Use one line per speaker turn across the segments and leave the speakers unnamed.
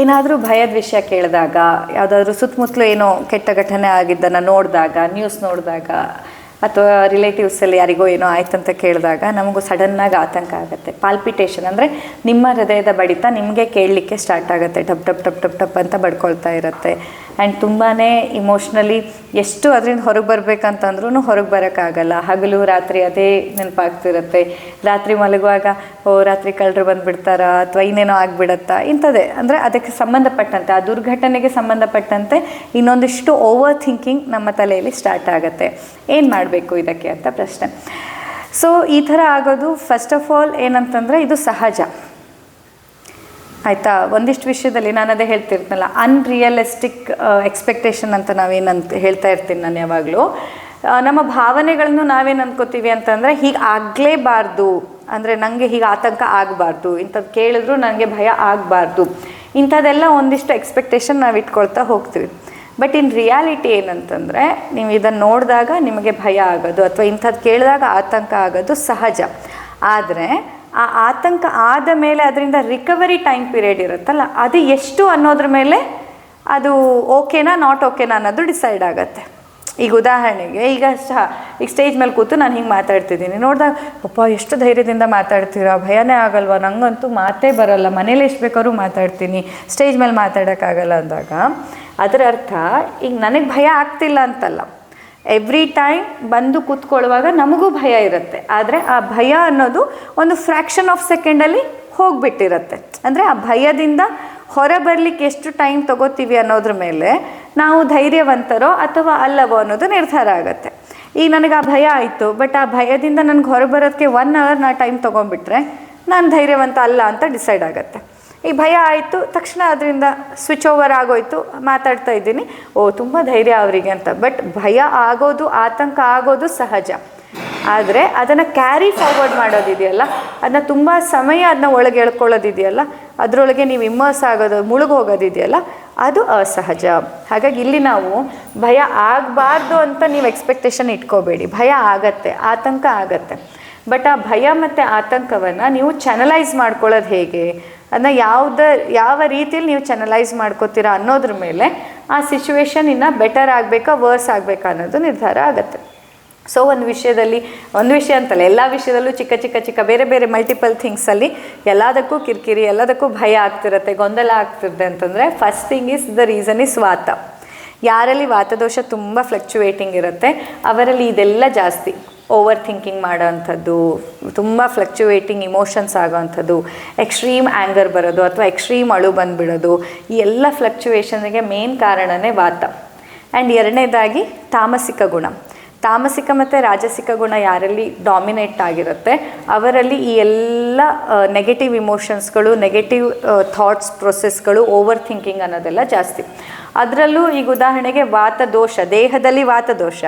ಏನಾದರೂ ಭಯದ ವಿಷಯ ಕೇಳಿದಾಗ, ಯಾವುದಾದ್ರೂ ಸುತ್ತಮುತ್ತಲು ಏನೋ ಕೆಟ್ಟ ಘಟನೆ ಆಗಿದ್ದನ್ನು ನೋಡಿದಾಗ, ನ್ಯೂಸ್ ನೋಡಿದಾಗ, ಅಥವಾ ರಿಲೇಟಿವ್ಸಲ್ಲಿ ಯಾರಿಗೋ ಏನೋ ಆಯ್ತು ಅಂತ ಕೇಳಿದಾಗ ನಮಗೂ ಸಡನ್ನಾಗಿ ಆತಂಕ ಆಗುತ್ತೆ. ಪಾಲ್ಪಿಟೇಷನ್ ಅಂದರೆ ನಿಮ್ಮ ಹೃದಯದ ಬಡಿತ ನಿಮಗೆ ಕೇಳಲಿಕ್ಕೆ ಸ್ಟಾರ್ಟ್ ಆಗುತ್ತೆ. ಟಪ್ ಟಪ್ ಟಪ್ ಟಪ್ ಟಪ್ ಅಂತ ಬಡ್ಕೊಳ್ತಾ ಇರುತ್ತೆ. ಆ್ಯಂಡ್ ತುಂಬಾ ಇಮೋಷ್ನಲಿ ಎಷ್ಟು ಅದರಿಂದ ಹೊರಗೆ ಬರಬೇಕಂತಂದ್ರೂ ಹೊರಗೆ ಬರೋಕ್ಕಾಗಲ್ಲ. ಹಗಲು ರಾತ್ರಿ ಅದೇ ನೆನಪಾಗ್ತಿರುತ್ತೆ. ರಾತ್ರಿ ಮಲಗುವಾಗ ರಾತ್ರಿ ಕಳ್ಳರು ಬಂದುಬಿಡ್ತಾರಾ ಅಥವಾ ಇನ್ನೇನೋ ಆಗಿಬಿಡತ್ತಾ ಇಂಥದ್ದೇ. ಅಂದರೆ ಅದಕ್ಕೆ ಸಂಬಂಧಪಟ್ಟಂತೆ, ಆ ದುರ್ಘಟನೆಗೆ ಸಂಬಂಧಪಟ್ಟಂತೆ ಇನ್ನೊಂದಿಷ್ಟು ಓವರ್ ಥಿಂಕಿಂಗ್ ನಮ್ಮ ತಲೆಯಲ್ಲಿ ಸ್ಟಾರ್ಟ್ ಆಗುತ್ತೆ. ಏನು ಮಾಡಬೇಕು ಇದಕ್ಕೆ ಅಂತ ಪ್ರಶ್ನೆ. ಸೊ ಈ ಥರ ಆಗೋದು ಫಸ್ಟ್ ಆಫ್ ಆಲ್ ಏನಂತಂದರೆ ಇದು ಸಹಜ, ಆಯಿತಾ. ಒಂದಿಷ್ಟು ವಿಷಯದಲ್ಲಿ ನಾನು ಅದೇ ಹೇಳ್ತಿರ್ತೀನಲ್ಲ, ಅನ್ರಿಯಲಿಸ್ಟಿಕ್ ಎಕ್ಸ್ಪೆಕ್ಟೇಷನ್ ಅಂತ ನಾವೇನಂತ ಹೇಳ್ತಾ ಇರ್ತೀನಿ ನಾನು ಯಾವಾಗಲೂ. ನಮ್ಮ ಭಾವನೆಗಳನ್ನು ನಾವೇನು ಅಂದ್ಕೋತೀವಿ ಅಂತಂದರೆ ಹೀಗೆ ಆಗಲೇಬಾರ್ದು, ಅಂದರೆ ನನಗೆ ಹೀಗೆ ಆತಂಕ ಆಗಬಾರ್ದು, ಇಂಥದ್ದು ಕೇಳಿದ್ರು ನನಗೆ ಭಯ ಆಗಬಾರ್ದು, ಇಂಥದ್ದೆಲ್ಲ ಒಂದಿಷ್ಟು ಎಕ್ಸ್ಪೆಕ್ಟೇಷನ್ ನಾವು ಇಟ್ಕೊಳ್ತಾ ಹೋಗ್ತೀವಿ. ಬಟ್ ಇನ್ ರಿಯಾಲಿಟಿ ಏನಂತಂದರೆ, ನೀವು ಇದನ್ನು ನೋಡಿದಾಗ ನಿಮಗೆ ಭಯ ಆಗೋದು ಅಥವಾ ಇಂಥದ್ದು ಕೇಳಿದಾಗ ಆತಂಕ ಆಗೋದು ಸಹಜ. ಆದರೆ ಆ ಆತಂಕ ಆದ ಮೇಲೆ ಅದರಿಂದ ರಿಕವರಿ ಟೈಮ್ ಪೀರಿಯಡ್ ಇರುತ್ತಲ್ಲ, ಅದು ಎಷ್ಟು ಅನ್ನೋದ್ರ ಮೇಲೆ ಅದು ಓಕೆನಾ ನಾಟ್ ಓಕೆನಾ ಅನ್ನೋದು ಡಿಸೈಡ್ ಆಗುತ್ತೆ. ಈಗ ಉದಾಹರಣೆಗೆ ಈಗ ಸ್ಟೇಜ್ ಮೇಲೆ ಕೂತು ನಾನು ಹಿಂಗೆ ಮಾತಾಡ್ತಿದ್ದೀನಿ, ನೋಡಿದಾಗ ಅಪ್ಪ ಎಷ್ಟು ಧೈರ್ಯದಿಂದ ಮಾತಾಡ್ತೀರಾ, ಭಯನೇ ಆಗಲ್ವಾ, ನನಗಂತೂ ಮಾತೇ ಬರೋಲ್ಲ, ಮನೇಲಿ ಎಷ್ಟು ಬೇಕಾದ್ರೂ ಮಾತಾಡ್ತೀನಿ, ಸ್ಟೇಜ್ ಮೇಲೆ ಮಾತಾಡೋಕ್ಕಾಗಲ್ಲ ಅಂದಾಗ ಅದರ ಅರ್ಥ ಈಗ ನನಗೆ ಭಯ ಆಗ್ತಿಲ್ಲ ಅಂತಲ್ಲ. ಎವ್ರಿ ಟೈಮ್ ಬಂದು ಕೂತ್ಕೊಳ್ಳುವಾಗ ನಮಗೂ ಭಯ ಇರುತ್ತೆ, ಆದರೆ ಆ ಭಯ ಅನ್ನೋದು ಒಂದು ಫ್ರ್ಯಾಕ್ಷನ್ ಆಫ್ ಸೆಕೆಂಡಲ್ಲಿ ಹೋಗಿಬಿಟ್ಟಿರುತ್ತೆ. ಅಂದರೆ ಆ ಭಯದಿಂದ ಹೊರ ಬರಲಿಕ್ಕೆ ಎಷ್ಟು ಟೈಮ್ ತೊಗೋತೀವಿ ಅನ್ನೋದ್ರ ಮೇಲೆ ನಾವು ಧೈರ್ಯವಂತರೋ ಅಥವಾ ಅಲ್ಲವೋ ಅನ್ನೋದು ನಿರ್ಧಾರ ಆಗುತ್ತೆ. ಈಗ ನನಗೆ ಆ ಭಯ ಆಯಿತು, ಬಟ್ ಆ ಭಯದಿಂದ ನನಗೆ ಹೊರ ಬರೋದಕ್ಕೆ 1 hour ನಾ ಟೈಮ್ ತೊಗೊಂಡ್ಬಿಟ್ರೆ ನಾನು ಧೈರ್ಯವಂತ ಅಲ್ಲ ಅಂತ ಡಿಸೈಡ್ ಆಗುತ್ತೆ. ಈ ಭಯ ಆಯಿತು ತಕ್ಷಣ ಅದರಿಂದ ಸ್ವಿಚ್ ಓವರ್ ಆಗೋಯ್ತು, ಮಾತಾಡ್ತಾ ಇದ್ದೀನಿ, ತುಂಬ ಧೈರ್ಯ ಅವರಿಗೆ ಅಂತ. ಬಟ್ ಭಯ ಆಗೋದು, ಆತಂಕ ಆಗೋದು ಸಹಜ. ಆದರೆ ಅದನ್ನು ಕ್ಯಾರಿ ಫಾರ್ವರ್ಡ್ ಮಾಡೋದಿದೆಯಲ್ಲ, ಅದನ್ನ ತುಂಬ ಸಮಯ ಅದನ್ನ ಒಳಗೆ ಎಳ್ಕೊಳ್ಳೋದಿದೆಯಲ್ಲ, ಅದರೊಳಗೆ ನೀವು ಇಮ್ಮರ್ಸ್ ಆಗೋದು, ಮುಳುಗಿ ಹೋಗೋದಿದೆಯಲ್ಲ, ಅದು ಅಸಹಜ. ಹಾಗಾಗಿ ಇಲ್ಲಿ ನಾವು ಭಯ ಆಗಬಾರ್ದು ಅಂತ ನೀವು ಎಕ್ಸ್ಪೆಕ್ಟೇಷನ್ ಇಟ್ಕೋಬೇಡಿ. ಭಯ ಆಗತ್ತೆ, ಆತಂಕ ಆಗತ್ತೆ. ಬಟ್ ಆ ಭಯ ಮತ್ತು ಆತಂಕವನ್ನು ನೀವು ಚಾನಲೈಸ್ ಮಾಡ್ಕೊಳ್ಳೋದು ಹೇಗೆ, ಅದನ್ನ ಯಾವ ರೀತಿಯಲ್ಲಿ ನೀವು ಚಾನಲೈಸ್ ಮಾಡ್ಕೋತೀರಾ ಅನ್ನೋದ್ರ ಮೇಲೆ ಆ ಸಿಚುವೇಶನ್ ಇನ್ನೂ ಬೆಟರ್ ಆಗಬೇಕಾ ವರ್ಸ್ ಆಗಬೇಕಾ ಅನ್ನೋದು ನಿರ್ಧಾರ ಆಗುತ್ತೆ. ಸೊ ಒಂದು ವಿಷಯ ಅಂತಲ್ಲ, ಎಲ್ಲ ವಿಷಯದಲ್ಲೂ ಚಿಕ್ಕ ಬೇರೆ ಬೇರೆ ಮಲ್ಟಿಪಲ್ ಥಿಂಗ್ಸಲ್ಲಿ ಎಲ್ಲದಕ್ಕೂ ಕಿರಿಕಿರಿ, ಎಲ್ಲದಕ್ಕೂ ಭಯ ಆಗ್ತಿರುತ್ತೆ, ಗೊಂದಲ ಆಗ್ತಿರುತ್ತೆ ಅಂತಂದರೆ first thing is the reason is ವಾತ. ಯಾರಲ್ಲಿ ವಾತದೋಷ ತುಂಬ ಫ್ಲಕ್ಚುವೇಟಿಂಗ್ ಇರುತ್ತೆ ಅವರಲ್ಲಿ ಇದೆಲ್ಲ ಜಾಸ್ತಿ. ಓವರ್ ಥಿಂಕಿಂಗ್ ಮಾಡೋ ಅಂಥದ್ದು, ತುಂಬ ಫ್ಲಕ್ಚುವೇಟಿಂಗ್ ಇಮೋಷನ್ಸ್ ಆಗೋವಂಥದ್ದು, ಎಕ್ಸ್ಟ್ರೀಮ್ ಆ್ಯಂಗರ್ ಬರೋದು ಅಥವಾ ಎಕ್ಸ್ಟ್ರೀಮ್ ಅಳು ಬಂದುಬಿಡೋದು, ಈ ಎಲ್ಲ ಫ್ಲಕ್ಚುವೇಷನ್ಗೆ ಮೇನ್ ಕಾರಣವೇ ವಾತ. ಆ್ಯಂಡ್ ಎರಡನೇದಾಗಿ ತಾಮಸಿಕ ಗುಣ. ತಾಮಸಿಕ ಮತ್ತು ರಾಜಸಿಕ ಗುಣ ಯಾರಲ್ಲಿ ಡಾಮಿನೇಟ್ ಆಗಿರುತ್ತೆ ಅವರಲ್ಲಿ ಈ ಎಲ್ಲ ನೆಗೆಟಿವ್ ಇಮೋಷನ್ಸ್ಗಳು, ನೆಗೆಟಿವ್ ಥಾಟ್ಸ್ ಪ್ರೊಸೆಸ್ಗಳು, ಓವರ್ ಥಿಂಕಿಂಗ್ ಅನ್ನೋದೆಲ್ಲ ಜಾಸ್ತಿ. ಅದರಲ್ಲೂ ಈಗ ಉದಾಹರಣೆಗೆ ವಾತದೋಷ, ದೇಹದಲ್ಲಿ ವಾತದೋಷ,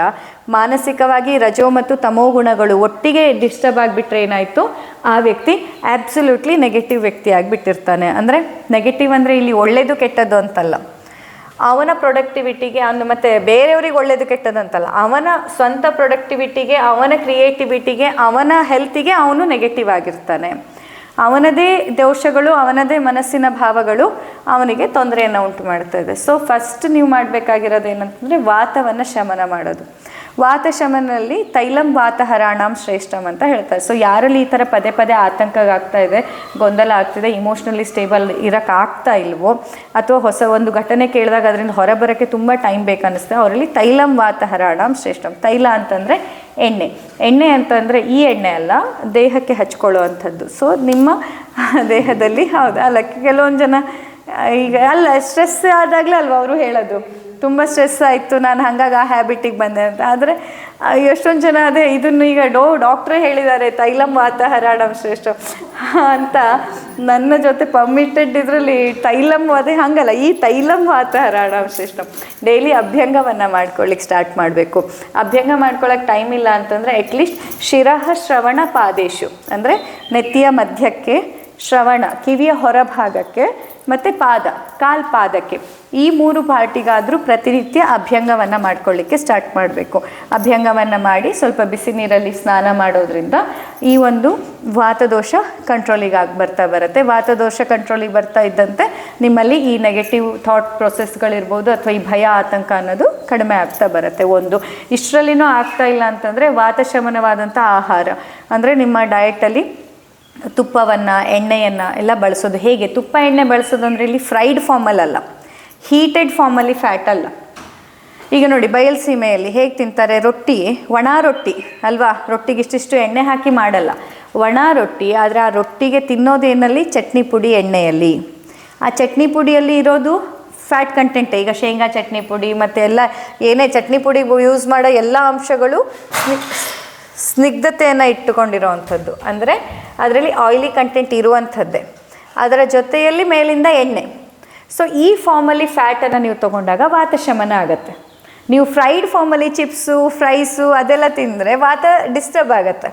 ಮಾನಸಿಕವಾಗಿ ರಜೋ ಮತ್ತು ತಮೋ ಗುಣಗಳು ಒಟ್ಟಿಗೆ ಡಿಸ್ಟರ್ಬ್ ಆಗಿಬಿಟ್ರೆ ಏನಾಯಿತು, ಆ ವ್ಯಕ್ತಿ ಆ್ಯಬ್ಸಲ್ಯೂಟ್ಲಿ ನೆಗೆಟಿವ್ ವ್ಯಕ್ತಿ ಆಗಿಬಿಟ್ಟಿರ್ತಾನೆ. ಅಂದರೆ ನೆಗೆಟಿವ್ ಅಂದರೆ ಇಲ್ಲಿ ಒಳ್ಳೆಯದು ಕೆಟ್ಟದ್ದು ಅಂತಲ್ಲ, ಅವನ ಪ್ರೊಡಕ್ಟಿವಿಟಿಗೆ ಮತ್ತು ಬೇರೆಯವ್ರಿಗೆ ಒಳ್ಳೇದು ಕೆಟ್ಟದಂತಲ್ಲ, ಅವನ ಸ್ವಂತ ಪ್ರೊಡಕ್ಟಿವಿಟಿಗೆ, ಅವನ ಕ್ರಿಯೇಟಿವಿಟಿಗೆ, ಅವನ ಹೆಲ್ತಿಗೆ ಅವನು ನೆಗೆಟಿವ್ ಆಗಿರ್ತಾನೆ. ಅವನದೇ ದೋಷಗಳು, ಅವನದೇ ಮನಸ್ಸಿನ ಭಾವಗಳು ಅವನಿಗೆ ತೊಂದರೆಯನ್ನು ಉಂಟು ಮಾಡ್ತದೆ. ಸೊ ಫಸ್ಟ್ ನೀವು ಮಾಡಬೇಕಾಗಿರೋದು ಏನಂತಂದರೆ ವಾತವನ್ನು ಶಮನ ಮಾಡೋದು. ವಾತ ಶಮನಲ್ಲಿ ತೈಲಂ ವಾತ ಹರಾಣಂ ಶ್ರೇಷ್ಠಂ ಅಂತ ಹೇಳ್ತಾರೆ. ಸೊ ಯಾರಲ್ಲಿ ಈ ಥರ ಪದೇ ಆತಂಕ ಆಗ್ತಾ ಇದೆ, ಗೊಂದಲ ಆಗ್ತಿದೆ, ಇಮೋಷ್ನಲಿ ಸ್ಟೇಬಲ್ ಇರೋಕ್ಕಾಗ್ತಾ ಇಲ್ವೋ, ಅಥವಾ ಹೊಸ ಒಂದು ಘಟನೆ ಕೇಳಿದಾಗ ಅದರಿಂದ ಹೊರಬರೋಕ್ಕೆ ತುಂಬ ಟೈಮ್ ಬೇಕನ್ನಿಸ್ತದೆ, ಅವರಲ್ಲಿ ತೈಲಂ ವಾತ ಹರಾಣಂ ಶ್ರೇಷ್ಠಂ. ತೈಲ ಅಂತಂದರೆ ಎಣ್ಣೆ ಅಂತಂದರೆ ಈ ಎಣ್ಣೆ ಅಲ್ಲ, ದೇಹಕ್ಕೆ ಹಚ್ಕೊಳ್ಳೋ ಅಂಥದ್ದು. ಸೊ ನಿಮ್ಮ ದೇಹದಲ್ಲಿ ಹೌದು ಅಲ್ಲ, ಕೆಲವೊಂದು ಜನ ಈಗ ಅಲ್ಲ ಸ್ಟ್ರೆಸ್ ಆದಾಗಲೇ ಅಲ್ವ ಅವರು ಹೇಳೋದು, ತುಂಬ ಸ್ಟ್ರೆಸ್ ಆಯಿತು ನಾನು ಹಾಗಾಗಿ ಆ ಹ್ಯಾಬಿಟಿಗೆ ಬಂದೆ ಅಂತ. ಆದರೆ ಎಷ್ಟೊಂದು ಜನ ಅದೇ ಇದನ್ನು ಈಗ ಡಾಕ್ಟ್ರೇ ಹೇಳಿದ್ದಾರೆ ತೈಲಂ ವಾತ ಹರಾಣಂ ಶ್ರೇಷ್ಠ ಅಂತ. ನನ್ನ ಜೊತೆ ಪರ್ಮಿಟೆಡ್ ಇದರಲ್ಲಿ ತೈಲಂ ಅದೇ ಹಾಗಲ್ಲ, ಈ ತೈಲಂ ವಾತ ಹರಾಣಂ ಶ್ರೇಷ್ಠ. ಡೈಲಿ ಅಭ್ಯಂಗವನ್ನು ಮಾಡ್ಕೊಳ್ಳಿಕ್ಕೆ ಸ್ಟಾರ್ಟ್ ಮಾಡಬೇಕು. ಅಭ್ಯಂಗ ಮಾಡ್ಕೊಳ್ಳೋಕೆ ಟೈಮ್ ಇಲ್ಲ ಅಂತಂದರೆ ಅಟ್ಲೀಸ್ಟ್ ಶಿರಃ ಶ್ರವಣ ಪಾದೇಶು, ಅಂದರೆ ನೆತ್ತಿಯ ಮಧ್ಯಕ್ಕೆ, ಶ್ರವಣ ಕಿವಿಯ ಹೊರಭಾಗಕ್ಕೆ, ಮತ್ತು ಕಾಲು ಪಾದಕ್ಕೆ, ಈ 3 ಪಾರ್ಟಿಗಾದರೂ ಪ್ರತಿನಿತ್ಯ ಅಭ್ಯಂಗವನ್ನು ಮಾಡ್ಕೊಳ್ಳಿಕ್ಕೆ ಸ್ಟಾರ್ಟ್ ಮಾಡಬೇಕು. ಅಭ್ಯಂಗವನ್ನು ಮಾಡಿ ಸ್ವಲ್ಪ ಬಿಸಿ ನೀರಲ್ಲಿ ಸ್ನಾನ ಮಾಡೋದ್ರಿಂದ ಈ ಒಂದು ವಾತದೋಷ ಕಂಟ್ರೋಲಿಗೆ ಬರುತ್ತೆ. ವಾತದೋಷ ಕಂಟ್ರೋಲಿಗೆ ಬರ್ತಾ ಇದ್ದಂತೆ ನಿಮ್ಮಲ್ಲಿ ಈ ನೆಗೆಟಿವ್ ಥಾಟ್ ಪ್ರೊಸೆಸ್ಗಳಿರ್ಬೋದು ಅಥವಾ ಈ ಭಯ ಆತಂಕ ಅನ್ನೋದು ಕಡಿಮೆ ಆಗ್ತಾ ಬರುತ್ತೆ. ಇಷ್ಟರಲ್ಲಿನೂ ಆಗ್ತಾ ಇಲ್ಲ ಅಂತಂದರೆ ವಾತಶಮನವಾದಂಥ ಆಹಾರ ಅಂದರೆ ನಿಮ್ಮ ಡಯಟಲ್ಲಿ ತುಪ್ಪವನ್ನು ಎಣ್ಣೆಯನ್ನು ಎಲ್ಲ ಬಳಸೋದು. ಹೇಗೆ ತುಪ್ಪ ಎಣ್ಣೆ ಬಳಸೋದು ಅಂದರೆ ಇಲ್ಲಿ ಫ್ರೈಡ್ ಫಾರ್ಮಲ್ಲ, ಹೀಟೆಡ್ ಫಾರ್ಮಲ್ಲಿ ಫ್ಯಾಟ್ ಅಲ್ಲ. ಈಗ ನೋಡಿ ಬಯಲುಸೀಮೆಯಲ್ಲಿ ಹೇಗೆ ತಿಂತಾರೆ, ರೊಟ್ಟಿ ಒಣ ರೊಟ್ಟಿ ಅಲ್ವಾ, ರೊಟ್ಟಿಗೆ ಇಷ್ಟಿಷ್ಟು ಎಣ್ಣೆ ಹಾಕಿ ಮಾಡಲ್ಲ, ಒಣ ರೊಟ್ಟಿ. ಆದರೆ ಆ ರೊಟ್ಟಿಗೆ ತಿನ್ನೋದೇನಲ್ಲಿ ಚಟ್ನಿ ಪುಡಿ ಎಣ್ಣೆಯಲ್ಲಿ, ಆ ಚಟ್ನಿ ಪುಡಿಯಲ್ಲಿ ಇರೋದು ಫ್ಯಾಟ್ ಕಂಟೆಂಟೇ. ಈಗ ಶೇಂಗಾ ಚಟ್ನಿ ಪುಡಿ ಮತ್ತು ಎಲ್ಲ ಏನೇ ಚಟ್ನಿ ಪುಡಿ ಯೂಸ್ ಮಾಡೋ ಎಲ್ಲ ಅಂಶಗಳು ಸ್ನಿಗ್ಧತೆಯನ್ನು ಇಟ್ಟುಕೊಂಡಿರೋವಂಥದ್ದು, ಅಂದರೆ ಅದರಲ್ಲಿ ಆಯಿಲಿ ಕಂಟೆಂಟ್ ಇರುವಂಥದ್ದೇ, ಅದರ ಜೊತೆಯಲ್ಲಿ ಮೇಲಿಂದ ಎಣ್ಣೆ. ಸೊ ಈ ಫಾರ್ಮಲ್ಲಿ ಫ್ಯಾಟನ್ನು ನೀವು ತೊಗೊಂಡಾಗ ವಾತಶಮನ ಆಗುತ್ತೆ. ನೀವು ಫ್ರೈಡ್ ಫಾರ್ಮಲ್ಲಿ ಚಿಪ್ಸು ಫ್ರೈಸು ಅದೆಲ್ಲ ತಿಂದರೆ ವಾತ ಡಿಸ್ಟರ್ಬ್ ಆಗುತ್ತೆ.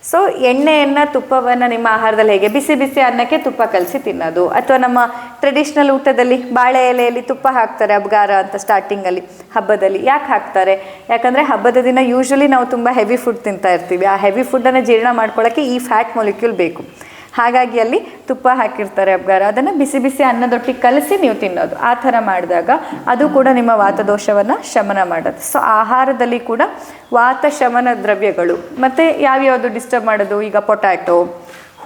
ಸೊ ಎಣ್ಣೆಯನ್ನು ತುಪ್ಪವನ್ನು ನಿಮ್ಮ ಆಹಾರದಲ್ಲಿ ಹೇಗೆ ಬಿಸಿ ಬಿಸಿ ಅನ್ನಕ್ಕೆ ತುಪ್ಪ ಕಲಸಿ ತಿನ್ನೋದು, ಅಥವಾ ನಮ್ಮ ಟ್ರೆಡಿಷ್ನಲ್ ಊಟದಲ್ಲಿ ಬಾಳೆ ಎಲೆಯಲ್ಲಿ ತುಪ್ಪ ಹಾಕ್ತಾರೆ ಅಬ್ಗಾರ ಅಂತ ಸ್ಟಾರ್ಟಿಂಗಲ್ಲಿ ಹಬ್ಬದಲ್ಲಿ. ಯಾಕೆ ಹಾಕ್ತಾರೆ? ಯಾಕಂದರೆ ಹಬ್ಬದ ದಿನ ಯೂಶ್ವಲಿ ನಾವು ತುಂಬ ಹೆವಿ ಫುಡ್ ತಿಂತಾ ಇರ್ತೀವಿ. ಆ ಹೆವಿ ಫುಡ್ಡನ್ನು ಜೀರ್ಣ ಮಾಡ್ಕೊಳ್ಳೋಕ್ಕೆ ಈ ಫ್ಯಾಟ್ ಮೊಲಿಕ್ಯೂಲ್ ಬೇಕು. ಹಾಗಾಗಿ ಅಲ್ಲಿ ತುಪ್ಪ ಹಾಕಿರ್ತಾರೆ ಅಬ್ಗಾರ, ಅದನ್ನು ಬಿಸಿ ಬಿಸಿ ಅನ್ನದೊಟ್ಟಿಗೆ ಕಲಸಿ ನೀವು ತಿನ್ನೋದು. ಆ ಥರ ಮಾಡಿದಾಗ ಅದು ಕೂಡ ನಿಮ್ಮ ವಾತದೋಷವನ್ನು ಶಮನ ಮಾಡುತ್ತೆ. ಸೊ ಆಹಾರದಲ್ಲಿ ಕೂಡ ವಾತ ಶಮನ ದ್ರವ್ಯಗಳು ಮತ್ತು ಯಾವ್ಯಾವುದು ಡಿಸ್ಟರ್ಬ್ ಮಾಡೋದು, ಈಗ ಪೊಟ್ಯಾಟೊ,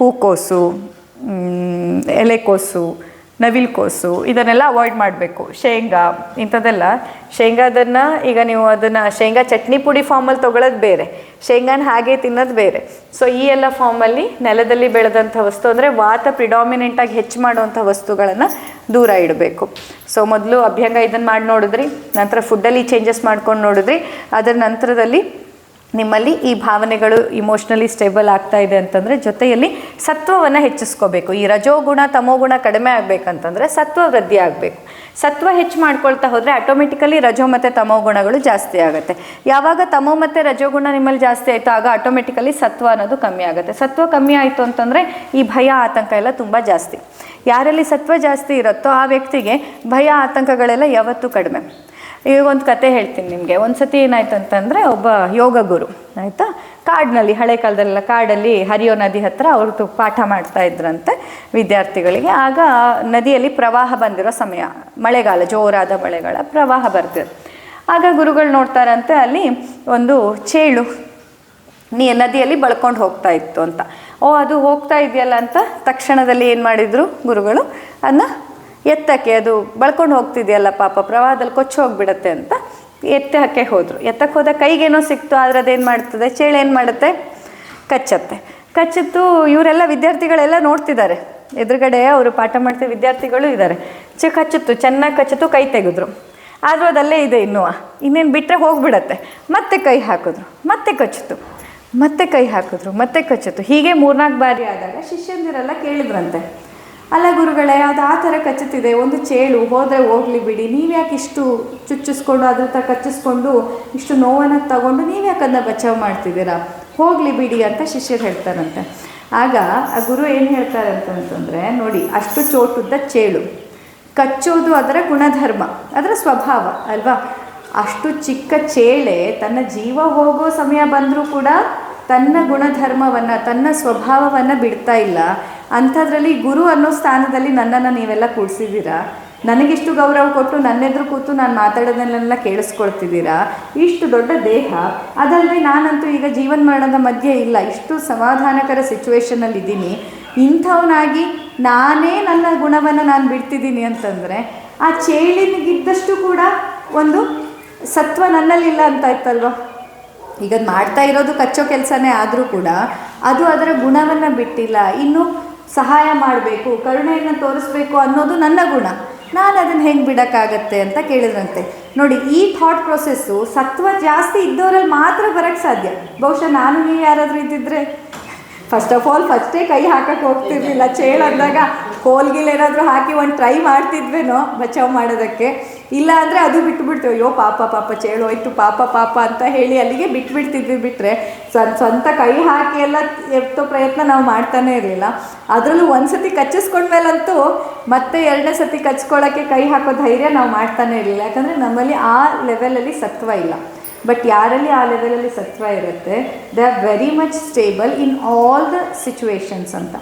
ಹೂಕೋಸು, ಎಲೆಕೋಸು, ನವಿಲುಕೋಸು ಇದನ್ನೆಲ್ಲ ಅವಾಯ್ಡ್ ಮಾಡಬೇಕು. ಶೇಂಗಾ ಇಂಥದ್ದೆಲ್ಲ, ಶೇಂಗಾದನ್ನು ಈಗ ನೀವು ಅದನ್ನು ಶೇಂಗಾ ಚಟ್ನಿ ಪುಡಿ ಫಾರ್ಮಲ್ಲಿ ತೊಗೊಳ್ಳೋದು ಬೇರೆ, ಶೇಂಗಾನ ಹಾಗೆ ತಿನ್ನೋದು ಬೇರೆ. ಸೊ ಈ ಎಲ್ಲ ಫಾರ್ಮಲ್ಲಿ ನೆಲದಲ್ಲಿ ಬೆಳೆದಂಥ ವಸ್ತು ಅಂದರೆ ವಾತ ಪ್ರಿಡಾಮಿನೆಂಟಾಗಿ ಹೆಚ್ಚು ಮಾಡುವಂಥ ವಸ್ತುಗಳನ್ನು ದೂರ ಇಡಬೇಕು. ಸೊ ಮೊದಲು ಅಭ್ಯಂಗ ಇದನ್ನು ಮಾಡಿ ನೋಡಿದ್ರಿ, ನಂತರ ಫುಡ್ಡಲ್ಲಿ ಚೇಂಜಸ್ ಮಾಡ್ಕೊಂಡು ನೋಡಿದ್ರಿ, ಅದರ ನಂತರದಲ್ಲಿ ನಿಮ್ಮಲ್ಲಿ ಈ ಭಾವನೆಗಳು ಇಮೋಷ್ನಲಿ ಸ್ಟೇಬಲ್ ಆಗ್ತಾ ಇದೆ ಅಂತಂದರೆ ಜೊತೆಯಲ್ಲಿ ಸತ್ವವನ್ನು ಹೆಚ್ಚಿಸ್ಕೋಬೇಕು. ಈ ರಜೋಗುಣ ತಮೋಗುಣ ಕಡಿಮೆ ಆಗಬೇಕಂತಂದರೆ ಸತ್ವ ವೃದ್ಧಿ ಆಗಬೇಕು. ಸತ್ವ ಹೆಚ್ಚು ಮಾಡ್ಕೊಳ್ತಾ ಹೋದರೆ ಆಟೋಮೆಟಿಕಲಿ ರಜೋ ಮತ್ತು ತಮೋ ಗುಣಗಳು ಜಾಸ್ತಿ ಆಗುತ್ತೆ. ಯಾವಾಗ ತಮೋ ಮತ್ತು ರಜೋಗುಣ ನಿಮ್ಮಲ್ಲಿ ಜಾಸ್ತಿ ಆಯಿತು ಆಗ ಆಟೋಮೆಟಿಕಲಿ ಸತ್ವ ಅನ್ನೋದು ಕಮ್ಮಿ ಆಗುತ್ತೆ. ಸತ್ವ ಕಮ್ಮಿ ಆಯಿತು ಅಂತಂದರೆ ಈ ಭಯ ಆತಂಕ ಎಲ್ಲ ತುಂಬ ಜಾಸ್ತಿ. ಯಾರಲ್ಲಿ ಸತ್ವ ಜಾಸ್ತಿ ಇರುತ್ತೋ ಆ ವ್ಯಕ್ತಿಗೆ ಭಯ ಆತಂಕಗಳೆಲ್ಲ ಯಾವತ್ತೂ ಕಡಿಮೆ. ಈಗ ಒಂದು ಕತೆ ಹೇಳ್ತೀನಿ ನಿಮಗೆ. ಒಂದು ಸತಿ ಏನಾಯ್ತು ಅಂತಂದರೆ ಒಬ್ಬ ಯೋಗ ಗುರು ಆಯಿತಾ ಕಾಡಿನಲ್ಲಿ, ಹಳೆ ಕಾಲದಲ್ಲೆಲ್ಲ ಕಾಡಲ್ಲಿ ಹರಿಯೋ ನದಿ ಹತ್ತಿರ ಅವ್ರದ್ದು ಪಾಠ ಮಾಡ್ತಾ ಇದ್ರಂತೆ ವಿದ್ಯಾರ್ಥಿಗಳಿಗೆ. ಆಗ ನದಿಯಲ್ಲಿ ಪ್ರವಾಹ ಬಂದಿರೋ ಸಮಯ, ಮಳೆಗಾಲ, ಜೋರಾದ ಮಳೆಗಾಲ, ಪ್ರವಾಹ ಬರ್ತಿದೆ. ಆಗ ಗುರುಗಳು ನೋಡ್ತಾರಂತೆ ಅಲ್ಲಿ ಒಂದು ಚೇಳು ನದಿಯಲ್ಲಿ ಬಳ್ಕೊಂಡು ಹೋಗ್ತಾ ಇತ್ತು ಅಂತ. ಅದು ಹೋಗ್ತಾ ಇದೆಯಲ್ಲ ಅಂತ ತಕ್ಷಣದಲ್ಲಿ ಏನು ಮಾಡಿದರು ಗುರುಗಳು, ಅದನ್ನ ಎತ್ತಕ್ಕೆ, ಅದು ಬಳ್ಕೊಂಡು ಹೋಗ್ತಿದೆಯಲ್ಲ ಪಾಪ ಪ್ರವಾಹದಲ್ಲಿ ಕೊಚ್ಚಿ ಹೋಗಿಬಿಡತ್ತೆ ಅಂತ ಎತ್ತಕ್ಕೆ ಹೋದರು. ಎತ್ತಕ್ಕೆ ಹೋದ ಕೈಗೇನೋ ಸಿಕ್ತು, ಆದರೆ ಅದೇನು ಮಾಡ್ತದೆ, ಚೇಳು ಏನು ಮಾಡುತ್ತೆ, ಕಚ್ಚತ್ತು. ಇವರೆಲ್ಲ ವಿದ್ಯಾರ್ಥಿಗಳೆಲ್ಲ ನೋಡ್ತಿದ್ದಾರೆ, ಎದುರುಗಡೆ ಅವರು ಪಾಠ ಮಾಡ್ತಿದ್ದ ವಿದ್ಯಾರ್ಥಿಗಳು ಇದ್ದಾರೆ. ಕಚ್ಚಿತ್ತು, ಚೆನ್ನಾಗಿ ಕಚ್ಚಿತ್ತು, ಕೈ ತೆಗೆದ್ರು. ಆದರೂ ಅದಲ್ಲೇ ಇದೆ ಇನ್ನೇನು ಬಿಟ್ಟರೆ ಹೋಗಿಬಿಡತ್ತೆ. ಮತ್ತೆ ಕೈ ಹಾಕಿದ್ರು, ಮತ್ತೆ ಕಚ್ಚಿತು, ಮತ್ತೆ ಕೈ ಹಾಕಿದ್ರು, ಮತ್ತೆ ಕಚ್ಚಿತು. ಹೀಗೆ 3-4 ಬಾರಿ ಆದಾಗ ಶಿಷ್ಯಂದಿರೆಲ್ಲ ಕೇಳಿದ್ರಂತೆ, ಅಲ್ಲ ಗುರುಗಳೇ, ಅದು ಆ ಥರ ಕಚ್ಚುತ್ತಿದೆ, ಒಂದು ಚೇಳು ಹೋದರೆ ಹೋಗಲಿ ಬಿಡಿ, ನೀವ್ಯಾಕೆ ಇಷ್ಟು ಚುಚ್ಚಿಸ್ಕೊಂಡು ಅದ್ರ ತ ಕಚ್ಚಿಸ್ಕೊಂಡು ಇಷ್ಟು ನೋವನ್ನು ತಗೊಂಡು ನೀವ್ಯಾಕೆ ಅದನ್ನ ಬಚಾವ್ ಮಾಡ್ತಿದ್ದೀರಾ, ಹೋಗಲಿ ಬಿಡಿ ಅಂತ ಶಿಷ್ಯರು ಹೇಳ್ತಾರಂತೆ. ಆಗ ಆ ಗುರು ಏನು ಹೇಳ್ತಾರೆ ಅಂತಂತಂದರೆ, ನೋಡಿ ಅಷ್ಟು ಚೋಟುದ್ದ ಚೇಳು, ಕಚ್ಚೋದು ಅದರ ಗುಣಧರ್ಮ, ಅದರ ಸ್ವಭಾವ ಅಲ್ವಾ. ಅಷ್ಟು ಚಿಕ್ಕ ಚೇಳೆ ತನ್ನ ಜೀವ ಹೋಗೋ ಸಮಯ ಬಂದರೂ ಕೂಡ ತನ್ನ ಗುಣಧರ್ಮವನ್ನು, ತನ್ನ ಸ್ವಭಾವವನ್ನು ಬಿಡ್ತಾ ಇಲ್ಲ. ಅಂಥದ್ರಲ್ಲಿ ಗುರು ಅನ್ನೋ ಸ್ಥಾನದಲ್ಲಿ ನನ್ನನ್ನು ನೀವೆಲ್ಲ ಕೂಡಿಸಿದ್ದೀರಾ, ನನಗಿಷ್ಟು ಗೌರವ ಕೊಟ್ಟು ನನ್ನೆದುರು ಕೂತು ನಾನು ಮಾತಾಡೋದನ್ನೆಲ್ಲ ಕೇಳಿಸ್ಕೊಳ್ತಿದ್ದೀರಾ. ಇಷ್ಟು ದೊಡ್ಡ ದೇಹ, ಅದಲ್ಲದೆ ನಾನಂತೂ ಈಗ ಜೀವನ ಮರಣದ ಮಧ್ಯೆ ಇಲ್ಲ, ಇಷ್ಟು ಸಮಾಧಾನಕರ ಸಿಚುವೇಶನಲ್ಲಿ ಇದ್ದೀನಿ. ಇಂಥವನಾಗಿ ನಾನೇ ನನ್ನ ಗುಣವನ್ನು ನಾನು ಬಿಡ್ತಿದ್ದೀನಿ ಅಂತಂದರೆ ಆ ಚೇಳಿನಿಗಿದ್ದಷ್ಟು ಕೂಡ ಒಂದು ಸತ್ವ ನನ್ನಲ್ಲಿಲ್ಲ ಅಂತ ಆಯ್ತಲ್ವ. ಈಗ ಮಾಡ್ತಾ ಇರೋದು ಕಚ್ಚೋ ಕೆಲಸನೇ ಆದರೂ ಕೂಡ ಅದು ಅದರ ಗುಣವನ್ನು ಬಿಟ್ಟಿಲ್ಲ. ಇನ್ನು ಸಹಾಯ ಮಾಡಬೇಕು, ಕರುಣೆಯನ್ನು ತೋರಿಸ್ಬೇಕು ಅನ್ನೋದು ನನ್ನ ಗುಣ, ನಾನು ಅದನ್ನು ಹೆಂಗೆ ಬಿಡೋಕ್ಕಾಗತ್ತೆ ಅಂತ ಕೇಳಿದ್ರಂತೆ. ನೋಡಿ, ಈ ಥಾಟ್ ಪ್ರೊಸೆಸ್ಸು ಸತ್ವ ಜಾಸ್ತಿ ಇದ್ದವರಲ್ಲಿ ಮಾತ್ರ ಬರೋಕ್ಕೆ ಸಾಧ್ಯ. ಬಹುಶಃ ನಾನು ನೀವು ಯಾರಾದರೂ ಇದ್ದಿದ್ರೆ ಫಸ್ಟ್ ಆಫ್ ಆಲ್ ಫಸ್ಟೇ ಕೈ ಹಾಕಕ್ಕೆ ಹೋಗ್ತಿರ್ಲಿಲ್ಲ. ಚೇಳು ಅಂದಾಗ ಕೋಲ್ಗಿಲ್ ಏನಾದರೂ ಹಾಕಿ ಒಂದು ಟ್ರೈ ಮಾಡ್ತಿದ್ವೇನೋ ಬಚಾವ್ ಮಾಡೋದಕ್ಕೆ, ಇಲ್ಲ ಅಂದರೆ ಅದು ಬಿಟ್ಬಿಡ್ತೀವಿ. ಅಯ್ಯೋ ಪಾಪ ಪಾಪ ಚೇಳು ಹೋಯ್ತು ಪಾಪ ಪಾಪ ಅಂತ ಹೇಳಿ ಅಲ್ಲಿಗೆ ಬಿಟ್ಬಿಡ್ತಿದ್ವಿ. ಬಿಟ್ಟರೆ ಸ್ವಂತ ಕೈ ಹಾಕಿ ಎಲ್ಲ ಎತ್ತೋ ಪ್ರಯತ್ನ ನಾವು ಮಾಡ್ತಾನೇ ಇರಲಿಲ್ಲ. ಅದರಲ್ಲೂ ಒಂದು ಸತಿ ಕಚ್ಚಿಸ್ಕೊಂಡ್ಮೇಲಂತೂ ಮತ್ತೆ 2ನೇ ಸತಿ ಕಚ್ಕೊಳ್ಳೋಕ್ಕೆ ಕೈ ಹಾಕೋ ಧೈರ್ಯ ನಾವು ಮಾಡ್ತಾನೇ ಇರಲಿಲ್ಲ. ಯಾಕಂದರೆ ನಮ್ಮಲ್ಲಿ ಆ ಲೆವೆಲಲ್ಲಿ ಸತ್ವ ಇಲ್ಲ. ಬಟ್ ಯಾರಲ್ಲಿ ಆ ಲೆವೆಲಲ್ಲಿ ಸತ್ವ ಇರುತ್ತೆ, they are very much stable in all the situations ಅಂತ.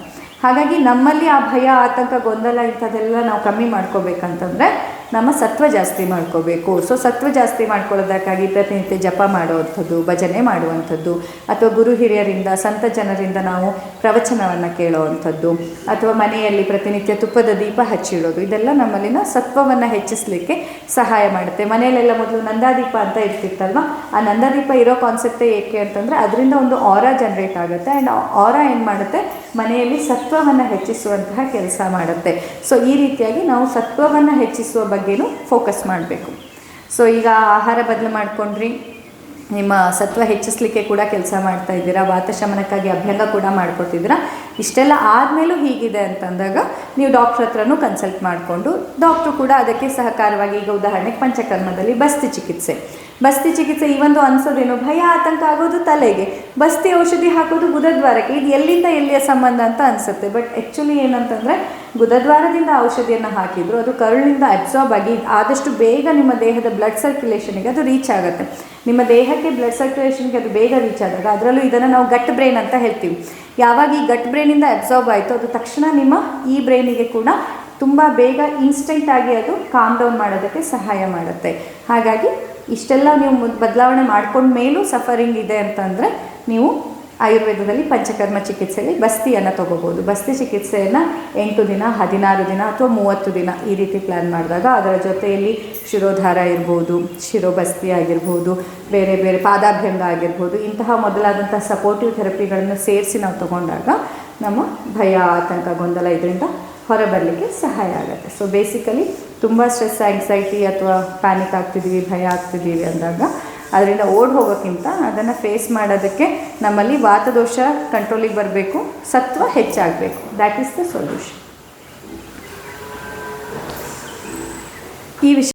ಹಾಗಾಗಿ ನಮ್ಮಲ್ಲಿ ಆ ಭಯ, ಆತಂಕ, ಗೊಂದಲ ಇಂಥದ್ದೆಲ್ಲ ನಾವು ಕಮ್ಮಿ ಮಾಡ್ಕೋಬೇಕಂತಂದರೆ ನಮ್ಮ ಸತ್ವ ಜಾಸ್ತಿ ಮಾಡ್ಕೋಬೇಕು. ಸೊ ಸತ್ವ ಜಾಸ್ತಿ ಮಾಡ್ಕೊಳ್ಳೋದಕ್ಕಾಗಿ ಪ್ರತಿನಿತ್ಯ ಜಪ ಮಾಡುವಂಥದ್ದು, ಭಜನೆ ಮಾಡುವಂಥದ್ದು, ಅಥವಾ ಗುರು ಹಿರಿಯರಿಂದ, ಸಂತ ಜನರಿಂದ ನಾವು ಪ್ರವಚನವನ್ನು ಕೇಳೋವಂಥದ್ದು, ಅಥವಾ ಮನೆಯಲ್ಲಿ ಪ್ರತಿನಿತ್ಯ ತುಪ್ಪದ ದೀಪ ಹಚ್ಚಿಡೋದು, ಇದೆಲ್ಲ ನಮ್ಮಲ್ಲಿನ ಸತ್ವವನ್ನು ಹೆಚ್ಚಿಸಲಿಕ್ಕೆ ಸಹಾಯ ಮಾಡುತ್ತೆ. ಮನೆಯಲ್ಲೆಲ್ಲ ಮೊದಲು ನಂದಾದೀಪ ಅಂತ ಇರ್ತಿತ್ತಲ್ವ, ಆ ನಂದಾದೀಪ ಇರೋ ಕಾನ್ಸೆಪ್ಟೇ ಏಕೆ ಅಂತಂದರೆ ಅದರಿಂದ ಒಂದು ಆರಾ ಜನ್ರೇಟ್ ಆಗುತ್ತೆ. ಆ್ಯಂಡ್ ಆರಾ ಏನು ಮಾಡುತ್ತೆ, ಮನೆಯಲ್ಲಿ ಸತ್ವವನ್ನು ಹೆಚ್ಚಿಸುವಂತಹ ಕೆಲಸ ಮಾಡುತ್ತೆ. ಸೊ ಈ ರೀತಿಯಾಗಿ ನಾವು ಸತ್ವವನ್ನು ಹೆಚ್ಚಿಸುವ ಬಗ್ಗೆನೂ ಫೋಕಸ್ ಮಾಡಬೇಕು. ಸೊ ಈಗ ಆಹಾರ ಬದಲು ಮಾಡಿಕೊಂಡ್ರಿ, ನಿಮ್ಮ ಸತ್ವ ಹೆಚ್ಚಿಸಲಿಕ್ಕೆ ಕೂಡ ಕೆಲಸ ಮಾಡ್ತಾ ಇದ್ದೀರಾ, ವಾತಶಮನಕ್ಕಾಗಿ ಅಭ್ಯಂಗ ಕೂಡ ಮಾಡ್ಕೊತಿದ್ದೀರಾ. ಇಷ್ಟೆಲ್ಲ ಆದಮೇಲೂ ಹೀಗಿದೆ ಅಂತಂದಾಗ ನೀವು ಡಾಕ್ಟ್ರ್ ಹತ್ರನೂ ಕನ್ಸಲ್ಟ್ ಮಾಡಿಕೊಂಡು ಡಾಕ್ಟ್ರು ಕೂಡ ಅದಕ್ಕೆ ಸಹಕಾರವಾಗಿ, ಈಗ ಉದಾಹರಣೆಗೆ ಪಂಚಕರ್ಮದಲ್ಲಿ ಬಸ್ತಿ ಚಿಕಿತ್ಸೆ ಈ ಒಂದು ಅನ್ಸೋದೇನು, ಭಯ ಆತಂಕ ಆಗೋದು ತಲೆಗೆ, ಬಸ್ತಿ ಔಷಧಿ ಹಾಕೋದು ಗುದದ್ವಾರಕ್ಕೆ, ಇದು ಎಲ್ಲಿಂದ ಎಲ್ಲಿಯ ಸಂಬಂಧ ಅಂತ ಅನಿಸುತ್ತೆ. ಬಟ್ ಆ್ಯಕ್ಚುಲಿ ಏನಂತಂದರೆ ಗುದದ್ವಾರದಿಂದ ಔಷಧಿಯನ್ನು ಹಾಕಿದ್ರು ಅದು ಕರುಳಿನಿಂದ ಅಬ್ಸಾರ್ಬ್ ಆಗಿ ಆದಷ್ಟು ಬೇಗ ನಿಮ್ಮ ದೇಹದ ಬ್ಲಡ್ ಸರ್ಕ್ಯುಲೇಷನಿಗೆ ಅದು ರೀಚ್ ಆಗುತ್ತೆ. ನಿಮ್ಮ ದೇಹಕ್ಕೆ ಬ್ಲಡ್ ಸರ್ಕ್ಯುಲೇಷನ್ಗೆ ಅದು ಬೇಗ ರೀಚ್ ಆದಾಗ, ಅದರಲ್ಲೂ ಇದನ್ನು ನಾವು ಗಟ್ ಬ್ರೈನ್ ಅಂತ ಹೇಳ್ತೀವಿ. ಯಾವಾಗ ಈ ಗಟ್ ಬ್ರೈನಿಂದ ಅಬ್ಸಾರ್ಬ್ ಆಯಿತು ಅದು ತಕ್ಷಣ ನಿಮ್ಮ ಈ ಬ್ರೈನಿಗೆ ಕೂಡ ತುಂಬ ಬೇಗ ಇನ್ಸ್ಟೆಂಟಾಗಿ ಅದು ಕಾಮ್ ಡೌನ್ ಮಾಡೋದಕ್ಕೆ ಸಹಾಯ ಮಾಡುತ್ತೆ. ಹಾಗಾಗಿ ಇಷ್ಟೆಲ್ಲ ನೀವು ಬದಲಾವಣೆ ಮಾಡ್ಕೊಂಡ ಮೇಲೂ ಸಫರಿಂಗ್ ಇದೆ ಅಂತಂದರೆ ನೀವು ಆಯುರ್ವೇದದಲ್ಲಿ ಪಂಚಕರ್ಮ ಚಿಕಿತ್ಸೆಯಲ್ಲಿ ಬಸ್ತಿಯನ್ನು ತೊಗೋಬೋದು. ಬಸ್ತಿ ಚಿಕಿತ್ಸೆಯನ್ನು 8 ದಿನ, 16 ದಿನ ಅಥವಾ 30 ದಿನ ಈ ರೀತಿ ಪ್ಲ್ಯಾನ್ ಮಾಡಿದಾಗ ಅದರ ಜೊತೆಯಲ್ಲಿ ಶಿರೋಧಾರ ಇರ್ಬೋದು, ಶಿರೋಬಸ್ತಿ ಆಗಿರ್ಬೋದು, ಬೇರೆ ಬೇರೆ ಪಾದಾಭ್ಯಂಗ ಆಗಿರ್ಬೋದು, ಇಂತಹ ಮೊದಲಾದಂಥ ಸಪೋರ್ಟಿವ್ ಥೆರಪಿಗಳನ್ನು ಸೇರಿಸಿ ನಾವು ತೊಗೊಂಡಾಗ ನಮ್ಮ ಭಯ, ಆತಂಕ, ಗೊಂದಲ ಇದರಿಂದ ಹೊರಬರಲಿಕ್ಕೆ ಸಹಾಯ ಆಗುತ್ತೆ. ಸೊ ಬೇಸಿಕಲಿ ತುಂಬ ಸ್ಟ್ರೆಸ್, ಆ್ಯಂಗ್ಸೈಟಿ ಅಥವಾ ಪ್ಯಾನಿಕ್ ಆಗ್ತಿದ್ದೀವಿ, ಭಯ ಆಗ್ತಿದ್ದೀವಿ ಅಂದಾಗ ಅದರಿಂದ ಓಡಿ ಹೋಗೋಕ್ಕಿಂತ ಅದನ್ನು ಫೇಸ್ ಮಾಡೋದಕ್ಕೆ ನಮ್ಮಲ್ಲಿ ವಾತದೋಷ ಕಂಟ್ರೋಲಿಗೆ ಬರಬೇಕು, ಸತ್ವ ಹೆಚ್ಚಾಗಬೇಕು. That is the solution. ಈ ವಿಷಯ